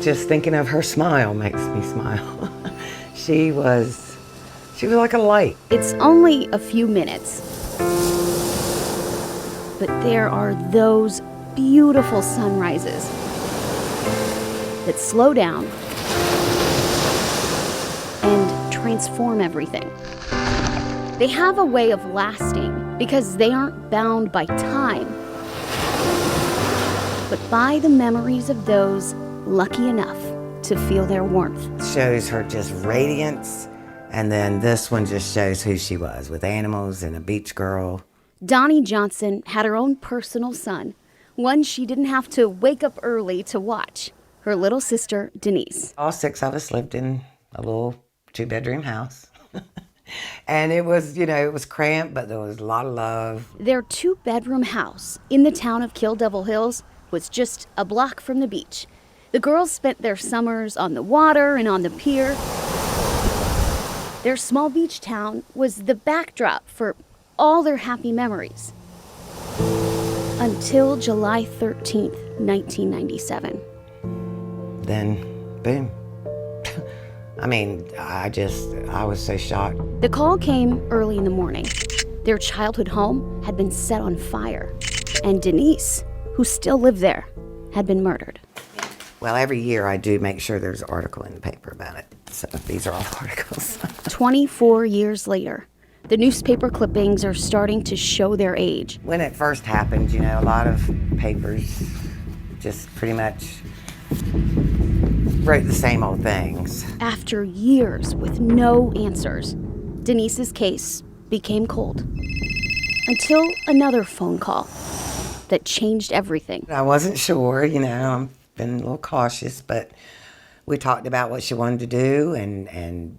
Just thinking of her smile makes me smile. She was like a light. It's only a few minutes, but there are those beautiful sunrises that slow down and transform everything. They have a way of lasting because they aren't bound by time, but by the memories of those lucky enough to feel their warmth. It shows her just radiance, and then this one just shows who she was, with animals and a beach girl. Donnie Johnson had her own personal son, one she didn't have to wake up early to watch, her little sister, Denise. All 6 of us lived in a little 2-bedroom house. And it was, it was cramped, but there was a lot of love. Their 2-bedroom house in the town of Kill Devil Hills was just a block from the beach. The girls spent their summers on the water and on the pier. Their small beach town was the backdrop for all their happy memories. Until July 13th, 1997. Then, boom. I was so shocked. The call came early in the morning. Their childhood home had been set on fire, and Denise, who still lived there, had been murdered. Well, every year I do make sure there's an article in the paper about it. So these are all articles. 24 years later, the newspaper clippings are starting to show their age. When it first happened, a lot of papers just pretty much wrote the same old things. After years with no answers, Denise's case became cold. Until another phone call that changed everything. I wasn't sure, I'm been a little cautious, but we talked about what she wanted to do, and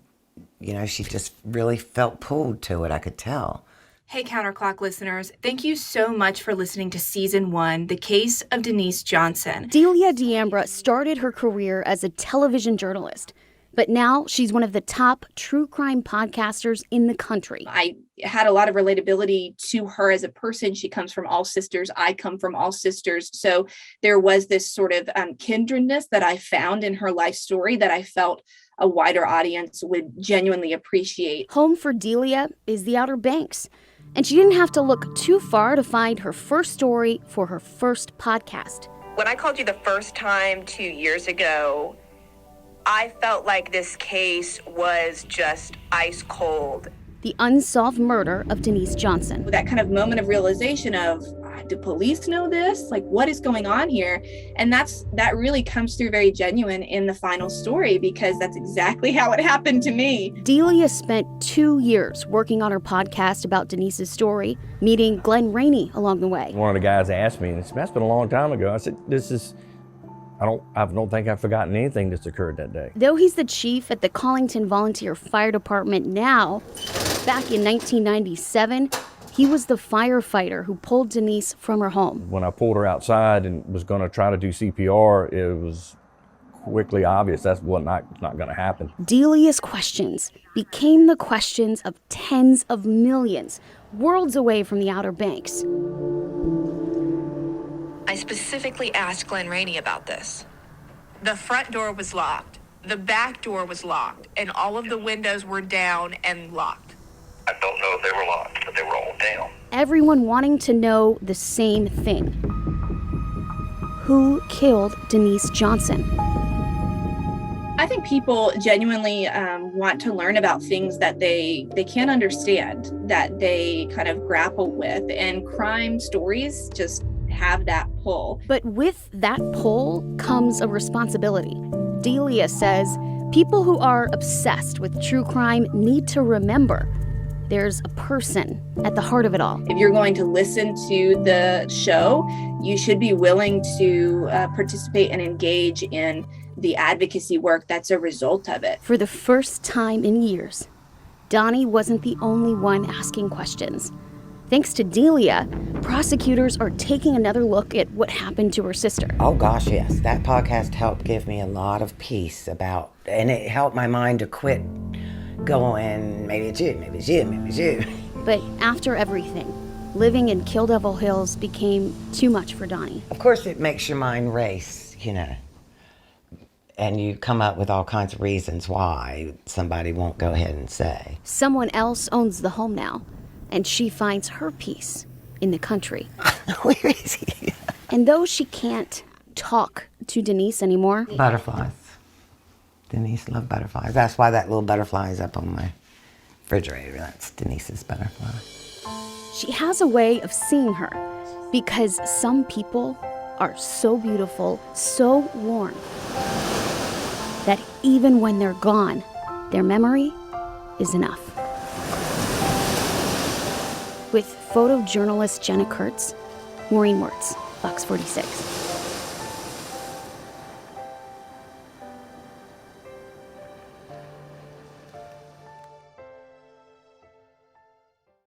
she just really felt pulled to it, I could tell. Hey, Counterclock listeners. Thank you so much for listening to Season 1, The Case of Denise Johnson. Delia D'Ambra started her career as a television journalist, but now she's one of the top true crime podcasters in the country. I had a lot of relatability to her as a person. She comes from all sisters. I come from all sisters. So there was this sort of kindredness that I found in her life story that I felt a wider audience would genuinely appreciate. Home for Delia is the Outer Banks, and she didn't have to look too far to find her first story for her first podcast. When I called you the first time 2 years ago, I felt like this case was just ice cold. The unsolved murder of Denise Johnson. That kind of moment of realization of, do police know this? Like, what is going on here? And that really comes through very genuine in the final story, because that's exactly how it happened to me. Delia spent 2 years working on her podcast about Denise's story, meeting Glenn Rainey along the way. One of the guys asked me, and it's been a long time ago. I said, I don't think I've forgotten anything that's occurred that day. Though he's the chief at the Collington Volunteer Fire Department now, back in 1997, he was the firefighter who pulled Denise from her home. When I pulled her outside and was going to try to do CPR, it was quickly obvious that's not going to happen. Delia's questions became the questions of tens of millions, worlds away from the Outer Banks. I specifically asked Glenn Rainey about this. The front door was locked, the back door was locked, and all of the windows were down and locked. I don't know if they were locked, but they were all down. Everyone wanting to know the same thing. Who killed Denise Johnson? I think people genuinely want to learn about things that they can't understand, that they kind of grapple with, and crime stories just have that pull. But with that pull comes a responsibility. Delia says people who are obsessed with true crime need to remember there's a person at the heart of it all. If you're going to listen to the show, you should be willing to participate and engage in the advocacy work that's a result of it. For the first time in years, Donnie wasn't the only one asking questions. Thanks to Delia, prosecutors are taking another look at what happened to her sister. Oh gosh, yes. That podcast helped give me a lot of peace and it helped my mind to quit going, maybe it's you, maybe it's you, maybe it's you. But after everything, living in Kill Devil Hills became too much for Donnie. Of course it makes your mind race, and you come up with all kinds of reasons why somebody won't go ahead and say. Someone else owns the home now, and she finds her peace in the country. Where is he? And though she can't talk to Denise anymore, Butterflies. Denise loved butterflies. That's why that little butterfly is up on my refrigerator. That's Denise's butterfly. she has a way of seeing her, because some people are so beautiful, so warm, that even when they're gone, their memory is enough. With photojournalist Jenna Kurtz, Maureen Wirtz, Fox 46.